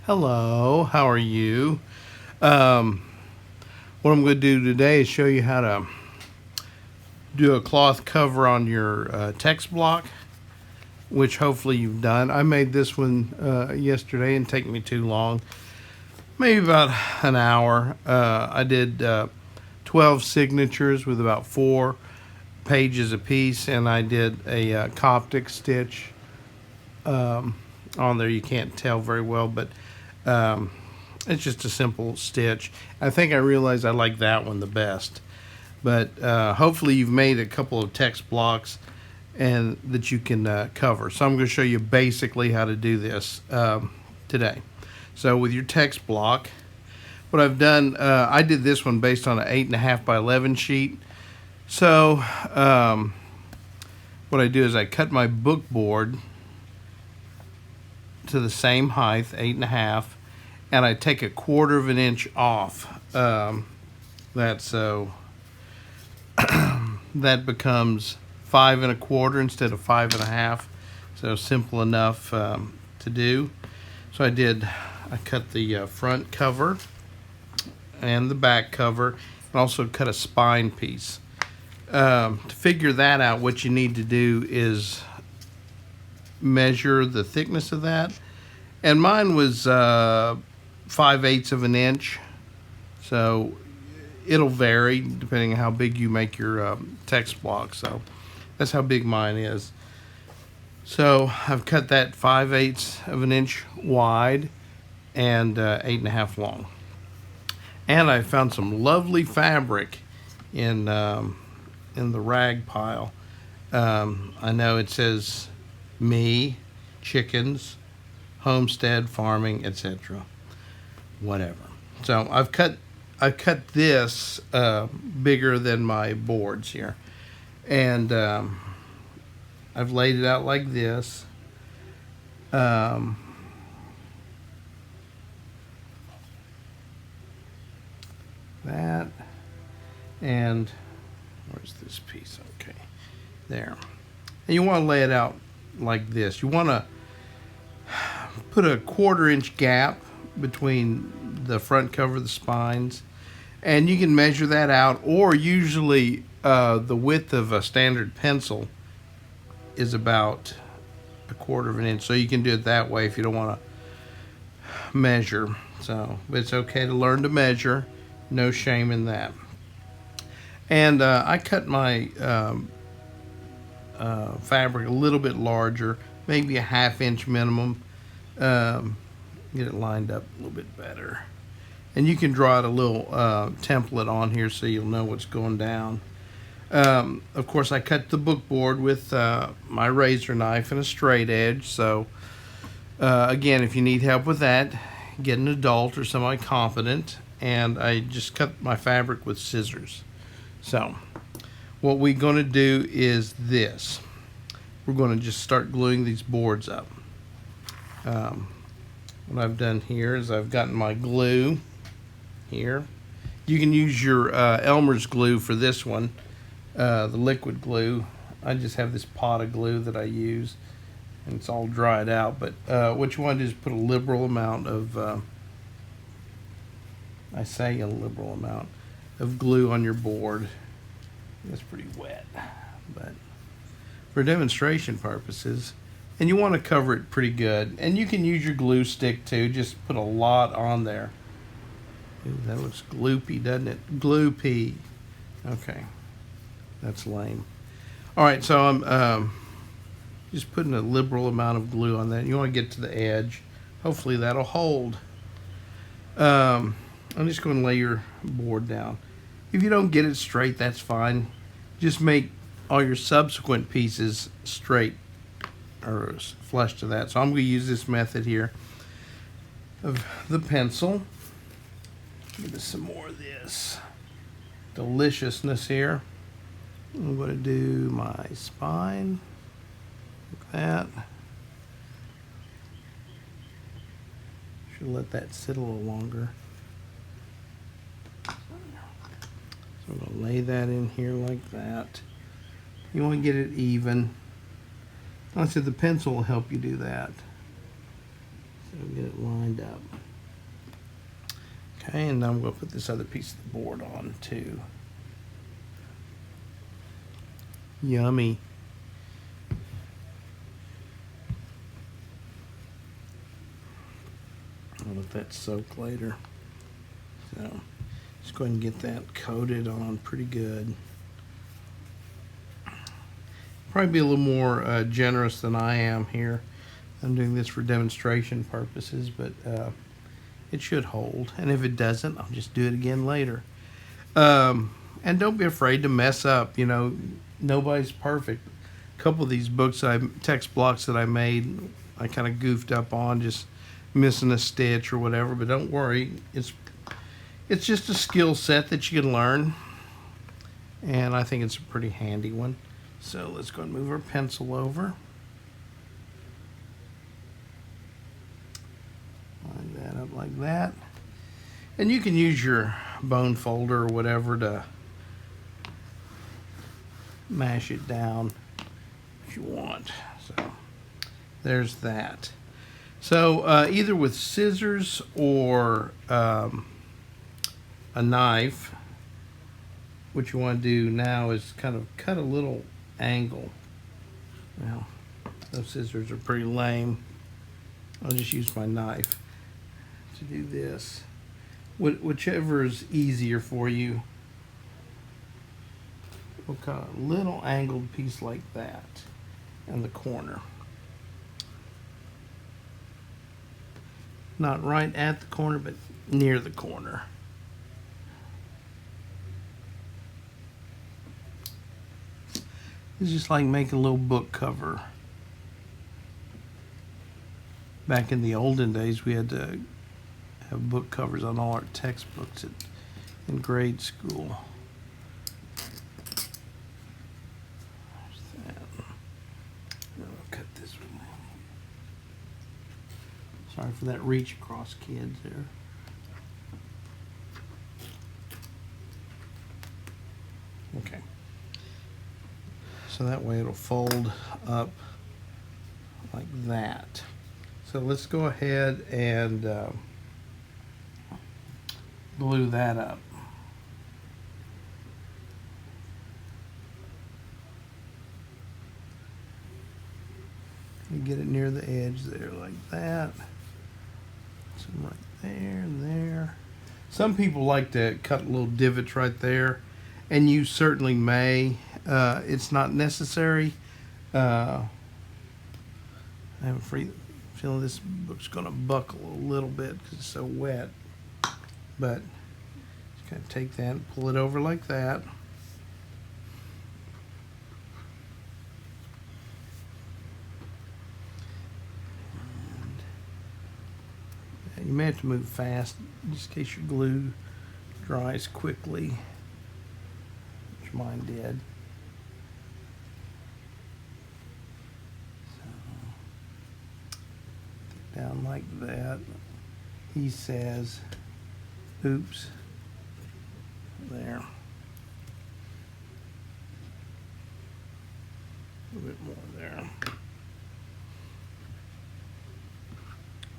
Hello, how are you? Um, what I'm going to do today is show you how to do a cloth cover on your text block, which hopefully you've done. I made this one yesterday and take me too long, maybe about an hour. I did 12 signatures with about 4 pages apiece, and I did a Coptic stitch on there. You can't tell very well, but um, it's just a simple stitch. I think I realized I like that one the best. But hopefully you've made a couple of text blocks and that you can cover. So I'm going to show you basically how to do this today. So with your text block, what I've done, I did this one based on an 8.5 by 11 sheet. So what I do is I cut my book board to the same height, 8.5, and I take a 1/4 of an inch off that, so that becomes 5 1/4 instead of 5.5. So simple enough to do. So I cut the front cover and the back cover, and also cut a spine piece. To figure that out, what you need to do is measure the thickness of that, and mine was 5/8 of an inch, so it'll vary depending on how big you make your text block. So that's how big mine is. So I've cut that 5/8 of an inch wide and 8.5 long, and I found some lovely fabric in the rag pile. I know it says me, chickens, homestead, farming, etc. Whatever. So I cut this bigger than my boards here, and I've laid it out like this. That, and where's this piece? Okay, there. And you want to lay it out like this. You want to put a 1/4 inch gap between the front cover of the spines, and you can measure that out, or usually the width of a standard pencil is about a 1/4 of an inch, so you can do it that way if you don't want to measure. So but it's okay to learn to measure, no shame in that. And I cut my fabric a little bit larger, maybe a 1/2 inch minimum. Get it lined up a little bit better, and you can draw out a little template on here so you'll know what's going down. Of course, I cut the book board with my razor knife and a straight edge. So again, if you need help with that, get an adult or somebody competent. And I just cut my fabric with scissors. So what we're going to do is this. We're going to just start gluing these boards up. What I've done here is I've gotten my glue here. You can use your Elmer's glue for this one, the liquid glue. I just have this pot of glue that I use, and it's all dried out. But what you want to do is put a liberal amount of, I say a liberal amount of glue on your board. That's pretty wet, but for demonstration purposes, and you want to cover it pretty good. And you can use your glue stick too, just put a lot on there. Ooh, that looks gloopy, doesn't it? Gloopy. Okay, that's lame. All right, so I'm just putting a liberal amount of glue on that. You want to get to the edge. Hopefully that'll hold. I'm just going to lay your board down. If you don't get it straight, that's fine. Just make all your subsequent pieces straight or flush to that. So I'm going to use this method here of the pencil. Give us some more of this deliciousness here. I'm going to do my spine like that. Should let that sit a little longer. So I'm going to lay that in here like that. You want to get it even. Like I said, the pencil will help you do that. So get it lined lined up. Okay, and now I'm going to put this other piece of the board on too. Yummy. I'll let that soak later. So just go ahead and get that coated on pretty good. Probably be a little more generous than I am here. I'm doing this for demonstration purposes, but it should hold. And if it doesn't, I'll just do it again later. And don't be afraid to mess up. You know, nobody's perfect. A couple of these text blocks that I made, I kind of goofed up on, just missing a stitch or whatever. But don't worry, it's just a skill set that you can learn, and I think it's a pretty handy one. So let's go and move our pencil over. Line that up like that. And you can use your bone folder or whatever to mash it down if you want. So there's that. So either with scissors or a knife, what you want to do now is kind of cut a little angle. Well, those scissors are pretty lame. I'll just use my knife to do this. Whichever is easier for you. We'll cut a little angled piece like that in the corner. Not right at the corner, but near the corner. It's just like making a little book cover. Back in the olden days, we had to have book covers on all our textbooks in grade school. There's that. I'll cut this one. Sorry for that reach across, kids, there. Okay. So that way it'll fold up like that. So let's go ahead and glue that up. And get it near the edge there like that. Some right there and there. Some people like to cut little divots right there, and you certainly may. It's not necessary. I have a feeling this book's going to buckle a little bit because it's so wet. But just kind of take that and pull it over like that. And you may have to move fast just in case your glue dries quickly, which mine did. So, down like that. He says, oops, there. A little bit more there.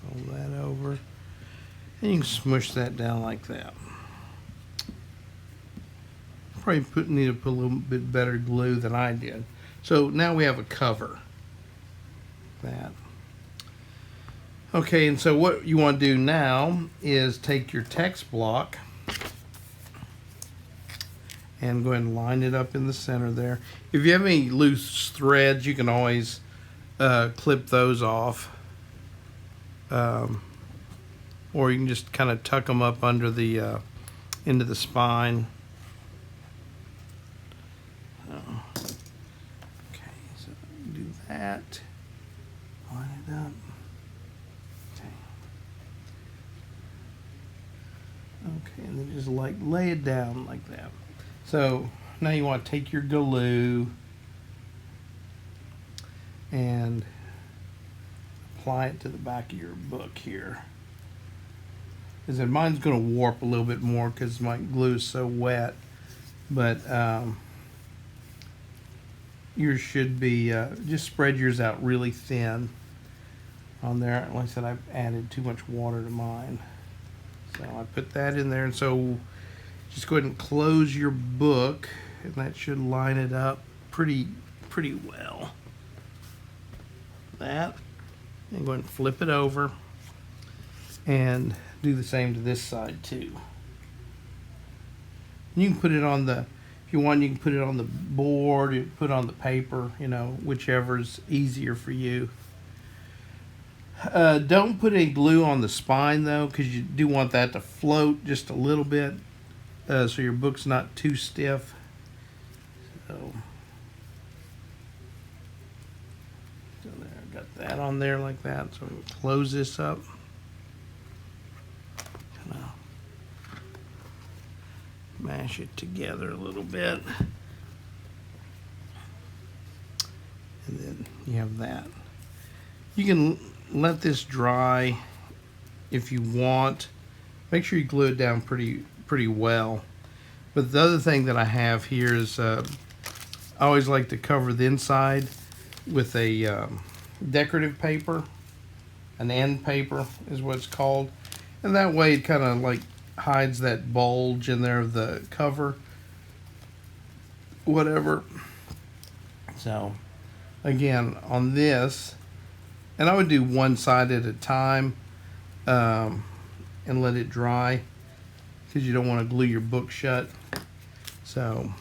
Hold that over. And you can smush that down like that. Probably need to put a little bit better glue than I did. So now we have a cover. That. Okay, and so what you want to do now is take your text block and go ahead and line it up in the center there. If you have any loose threads, you can always clip those off. Or you can just kind of tuck them up under the into the spine. Okay, so do that. Line it up. Okay, and then just like lay it down like that. So now you want to take your glue and apply it to the back of your book here. As I said, mine's going to warp a little bit more because my glue is so wet, but yours should be, just spread yours out really thin on there. Like I said, I've added too much water to mine. So I put that in there, and so just go ahead and close your book, and that should line it up pretty well. That, and go ahead and flip it over, and do the same to this side too. You can put it on the, if you want, you can put it on the board, you put it on the paper, you know, whichever's easier for you. Don't put any glue on the spine though, because you do want that to float just a little bit, so your book's not too stiff. So there, I got that on there like that. So we'll close this up. Kind of mash it together a little bit, and then you have that. You can let this dry if you want. Make sure you glue it down pretty well. But the other thing that I have here is I always like to cover the inside with a decorative paper. An end paper is what it's called, and that way it kind of like hides that bulge in there of the cover, whatever. So again, on this, and I would do one side at a time, and let it dry, because you don't want to glue your book shut. So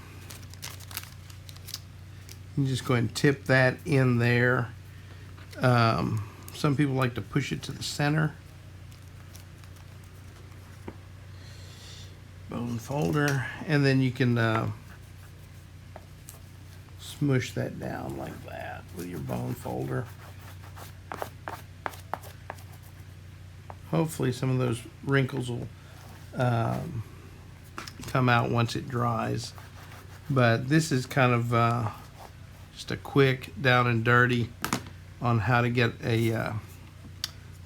you just go ahead and tip that in there. Some people like to push it to the center. Bone folder, and then you can smush that down like that with your bone folder. Hopefully some of those wrinkles will come out once it dries. But this is kind of just a quick down and dirty on how to get a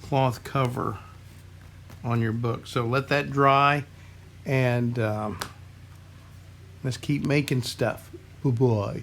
cloth cover on your book. So let that dry, and let's keep making stuff. Bye-bye.